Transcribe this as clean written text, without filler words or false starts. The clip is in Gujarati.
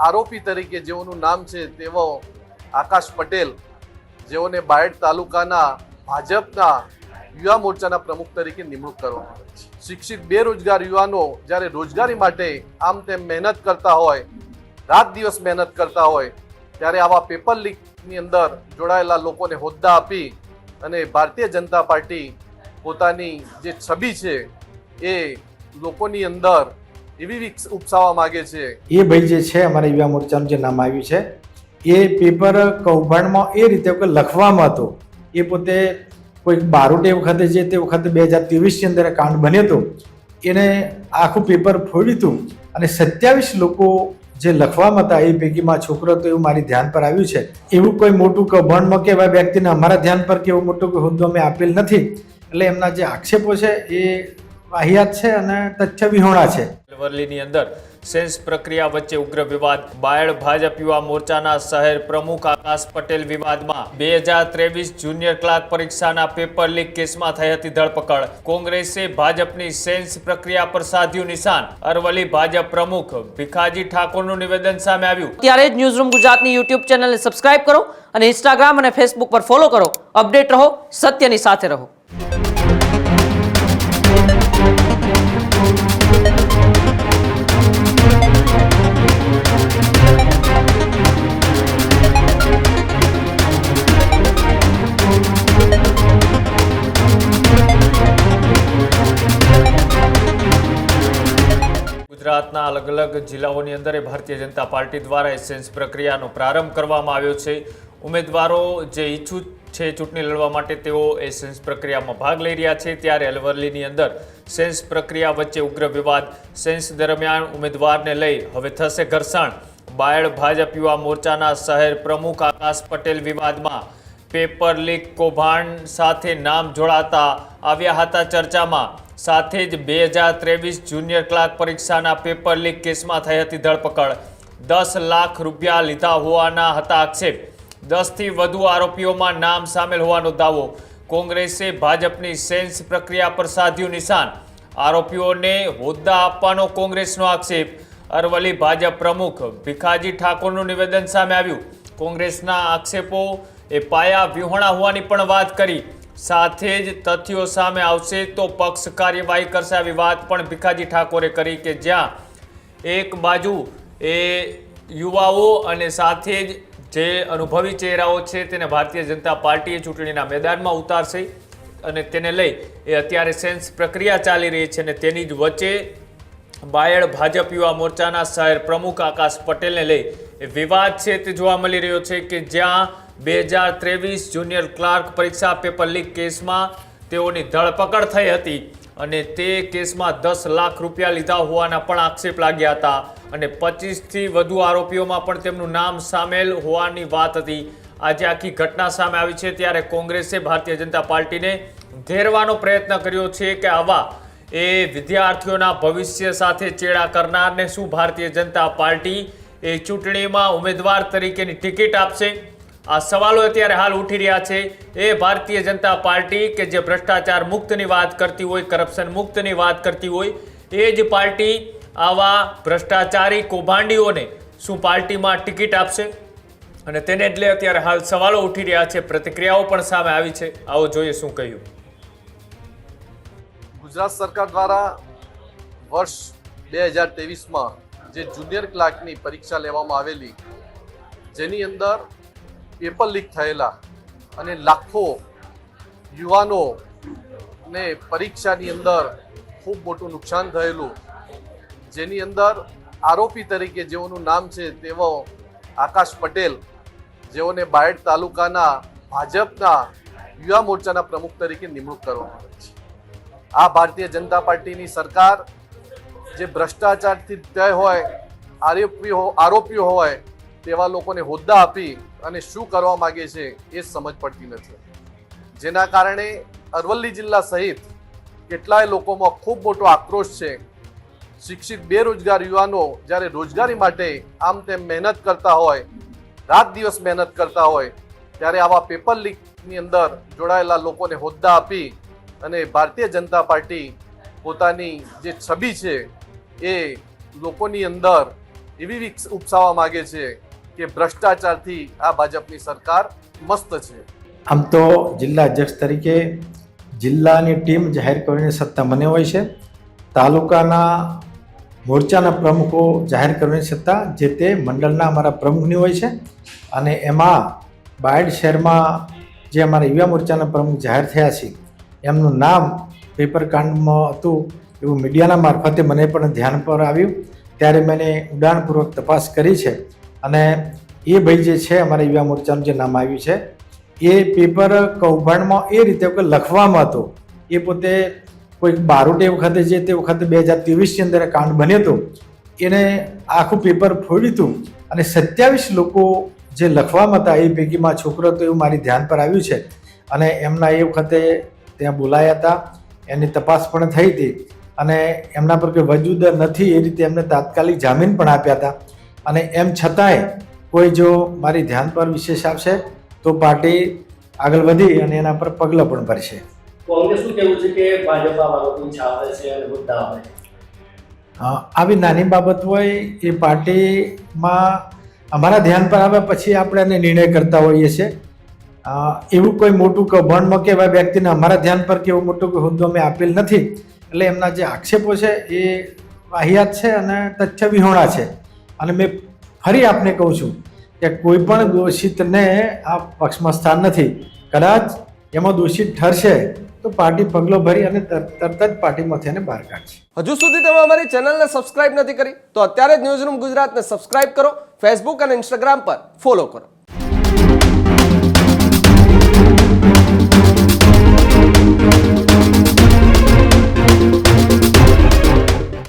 આરોપી તરીકે જેઓનું નામ છે તેવો આકાશ પટેલ, જેઓને બાયડ તાલુકાના ભાજપના યુવા મોરચાના પ્રમુખ તરીકે નિમણૂક કરવામાં આવી છે. શિક્ષિત બેરોજગાર યુવાનો જ્યારે રોજગારી માટે આમ તેમ મહેનત કરતા હોય, રાત દિવસ મહેનત કરતા હોય, ત્યારે આવા પેપર લીકની અંદર જોડાયેલા લોકોને હોદ્દા આપી અને ભારતીય જનતા પાર્ટી પોતાની જે છબી છે એ લોકોની અંદર એવી ઉપસાવવા માંગે છે. એ ભાઈ જે છે અમારા યુવા મોરચાનું જે નામ આવ્યું છે એ પેપર કૌભાંડમાં એ રીતે લખવામાં હતો. એ પોતે કોઈ બારોટે વખતે જે તે વખતે 2023ની અંદર કાંડ બન્યો હતો, એને આખું પેપર ફોડ્યું હતું અને 27 લોકો જે લખવામાં હતા એ પૈકીમાં છોકરો તો એવું મારી ધ્યાન પર આવ્યું છે. એવું કોઈ મોટું કૌભાંડમાં કે એવા વ્યક્તિને અમારા ધ્યાન પર કે એવું મોટો કોઈ હોદ્દો અમે આપેલ નથી. એટલે એમના જે આક્ષેપો છે એ વાહિયાત છે અને તથ્ય વિહોણા છે. અરવલ્લીની અંદર સેન્સ પ્રક્રિયા વચ્ચે ઉગ્ર વિવાદ. બાયડ ભાજપ યુવા મોરચાના શહેર પ્રમુખ આકાશ પટેલ વિવાદમાં 2023 જુનિયર ક્લાર્ક પરીક્ષાના પેપર લીક કેસમાં થઈ હતી ધરપકડ. કોંગ્રેસે ભાજપની સેન્સ પ્રક્રિયા પર સાધ્યું નિશાન. અરવલ્લી ભાજપ પ્રમુખ ભીખાજી ઠાકોરનું નિવેદન સામે આવ્યું. ત્યારે જ ન્યૂઝરૂમ ગુજરાતની યુટ્યુબ ચેનલને સબસ્ક્રાઇબ કરો અને ઇન્સ્ટાગ્રામ અને ફેસબુક પર ફોલો કરો. અપડેટ રહો, સત્યની સાથે રહો. ગુજરાતના અલગ અલગ જિલ્લાઓની અંદર ભારતીય જનતા પાર્ટી દ્વારા સેન્સ પ્રક્રિયાનો પ્રારંભ કરવામાં આવ્યો છે. ઉમેદવારો જે ઈચ્છુક છે ચૂંટણી લડવા માટે તેઓ એ સેન્સ પ્રક્રિયામાં ભાગ લઈ રહ્યા છે. ત્યારે અરવલ્લીની અંદર સેન્સ પ્રક્રિયા વચ્ચે ઉગ્ર વિવાદ. સેન્સ દરમિયાન ઉમેદવારને લઈ હવે થશે ઘર્ષણ. બાયડ ભાજપ યુવા મોરચાના શહેર પ્રમુખ આકાશ પટેલ વિવાદમાં. પેપર લીક કૌભાંડ સાથે નામ જોડાતા આવ્યા હતા ચર્ચામાં. સાથે જ 2023 જુનિયર ક્લાર્ક પરીક્ષાના પેપર લીક કેસમાં થઈ હતી ધરપકડ. 10 લાખ રૂપિયા લીધા હોવાના હતા આક્ષેપ. 10થી વધુ આરોપીઓમાં નામ સામેલ હોવાનો દાવો. કોંગ્રેસે ભાજપની સેન્સ પ્રક્રિયા પર સાધ્યું નિશાન. આરોપીઓને હોદ્દા આપવાનો કોંગ્રેસનો આક્ષેપ. અરવલ્લી ભાજપ પ્રમુખ ભીખાજી ઠાકોરનું નિવેદન સામે આવ્યું. કોંગ્રેસના આક્ષેપો એ પાયા વિહોણા હોવાની પણ વાત કરી. સાથે જ તથ્યો સામે આવશે તો પક્ષ કાર્યવાહી કરશે આવી વાત પણ ભીખાજી ઠાકોરે કરી. કે જ્યાં એક બાજુ એ યુવાઓ અને સાથે જ જે અનુભવી ચહેરાઓ છે તેને ભારતીય જનતા પાર્ટીએ ચૂંટણીના મેદાનમાં ઉતારશે અને તેને લઈ એ અત્યારે સેન્સ પ્રક્રિયા ચાલી રહી છે. અને તેની જ વચ્ચે બાયડ ભાજપ યુવા મોરચાના શહેર પ્રમુખ આકાશ પટેલને લઈ એ વિવાદ છે તે જોવા મળી રહ્યો છે. કે જ્યાં 2023 જુનિયર ક્લાર્ક પરીક્ષા પેપર લીક કેસમાં તેઓની ધરપકડ થઈ હતી અને તે કેસમાં 10 લાખ રૂપિયા લીધા હોવાના પણ આક્ષેપ લાગ્યા હતા અને 25થી વધુ આરોપીઓમાં પણ તેમનું નામ સામેલ હોવાની વાત હતી. આજે આખી ઘટના સામે આવી છે. ત્યારે કોંગ્રેસે ભારતીય જનતા પાર્ટીને ઘેરવાનો પ્રયત્ન કર્યો છે કે આવા એ વિદ્યાર્થીઓના ભવિષ્ય સાથે ચેડા કરનારને શું ભારતીય જનતા પાર્ટી એ ચૂંટણીમાં ઉમેદવાર તરીકેની ટિકિટ આપશે? આ સવાલો અત્યારે હાલ ઉઠી રહ્યા છે. એ ભારતીય જનતા પાર્ટી કે જે ભ્રષ્ટાચાર મુક્તની વાત કરતી હોય, કરપ્શન મુક્તની વાત કરતી હોય, એ જ પાર્ટી આવા ભ્રષ્ટાચારી કૌભાંડીઓને શું પાર્ટીમાં ટિકિટ આપશે? અને તેને જ લઈ અત્યારે હાલ સવાલો ઉઠી રહ્યા છે. પ્રતિક્રિયાઓ પણ સામે આવી છે. આવો જોઈએ શું કહ્યું. ગુજરાત સરકાર દ્વારા વર્ષ 2023માં જે જુનિયર ક્લાર્કની પરીક્ષા લેવામાં આવેલી, જેની અંદર પેપર લીક થયેલા અને લાખો યુવાનોને પરીક્ષાની અંદર ખૂબ મોટું નુકસાન થયેલું, જેની અંદર આરોપી તરીકે જેઓનું નામ છે તેવો આકાશ પટેલ, જેઓને બાયડ તાલુકાના ભાજપના યુવા મોરચાના પ્રમુખ તરીકે નિમણૂક કરવામાં આવી છે. આ ભારતીય જનતા પાર્ટીની સરકાર જે ભ્રષ્ટાચારથી તય હોય, આરોપીઓ હોય તેવા લોકોને હોદ્દા આપી અને શું કરવા માંગે છે એ સમજ પડતી નથી. જેના કારણે અરવલ્લી જિલ્લા સહિત કેટલાય લોકોમાં ખૂબ મોટો આક્રોશ છે. શિક્ષિત બેરોજગાર યુવાનો જ્યારે રોજગારી માટે આમ તેમ મહેનત કરતા હોય, રાત દિવસ મહેનત કરતા હોય, ત્યારે આવા પેપર લીકની અંદર જોડાયેલા લોકોને હોદ્દા આપી અને ભારતીય જનતા પાર્ટી પોતાની જે છબી છે એ લોકોની અંદર એવી ઉપસાવવા માંગે છે કે ભ્રષ્ટાચારથી આ ભાજપની સરકાર મસ્ત છે. આમ તો જિલ્લા અધ્યક્ષ તરીકે જિલ્લાની ટીમ જાહેર કરવાની સત્તા મને હોય છે. તાલુકાના મોરચાના પ્રમુખો જાહેર કરવાની સત્તા જે તે મંડળના અમારા પ્રમુખની હોય છે. અને એમાં બાયડ શહેરમાં જે અમારા યુવા મોરચાના પ્રમુખ જાહેર થયા છે એમનું નામ પેપર કાંડમાં હતું એવું મીડિયાના મારફતે મને પણ ધ્યાન પર આવ્યું. ત્યારે મેં ઊંડાણપૂર્વક તપાસ કરી છે અને એ ભાઈ જે છે અમારા યુવા મોરચાનું જે નામ આવ્યું છે એ પેપર કૌભાંડમાં એ રીતે લખવામાં હતો. એ પોતે કોઈક બારોટે વખતે જે તે વખતે 2023ની અંદર કાંડ બન્યો હતો એને આખું પેપર ફોડ્યું હતું અને 27 લોકો જે લખવામાં હતા એ પૈકીમાં છોકરો તો એવું મારી ધ્યાન પર આવ્યું છે. અને એમના એ વખતે ત્યાં બોલાયા હતા, એની તપાસ પણ થઈ હતી અને એમના પર કોઈ વજૂદ નથી એ રીતે એમને તાત્કાલિક જામીન પણ આપ્યા હતા. અને એમ છતાંય કોઈ જો મારી ધ્યાન પર વિશેષ આપશે તો પાર્ટી આગળ વધી અને એના પર પગલાં પણ ભરશે. કોંગ્રેસનું કેવું છે કે ભાજપ આ બાબતની છાપે છે અને મુદ્દા આપે છે? આવી નાની બાબત હોય એ પાર્ટીમાં અમારા ધ્યાન પર આવે પછી આપણે એને નિર્ણય કરતા હોઈએ છીએ. એવું કોઈ મોટું કૌભાંડમાં કે એવા વ્યક્તિને અમારા ધ્યાન પર કે એવું મોટું કોઈ હોદ્દો અમે આપેલ નથી. એટલે એમના જે આક્ષેપો છે એ વાહિયાત છે અને તથ્ય વિહોણા છે. અને મેં ફરી આપને કહું છું કે કોઈ પણ દોષિતને આ પક્ષમાં સ્થાન નથી. કદાચ એમાં દોષિત ઠરશે તો પાર્ટી પગલો ભરી અને તરત જ પાર્ટીમાંથી એને બહાર કાઢશે. હજુ સુધી તમે અમારી ચેનલને સબસ્ક્રાઇબ નથી કરી તો અત્યારે જ ન્યૂઝરૂમ ગુજરાતને સબસ્ક્રાઇબ કરો, ફેસબુક અને ઇન્સ્ટાગ્રામ પર ફોલો કરો.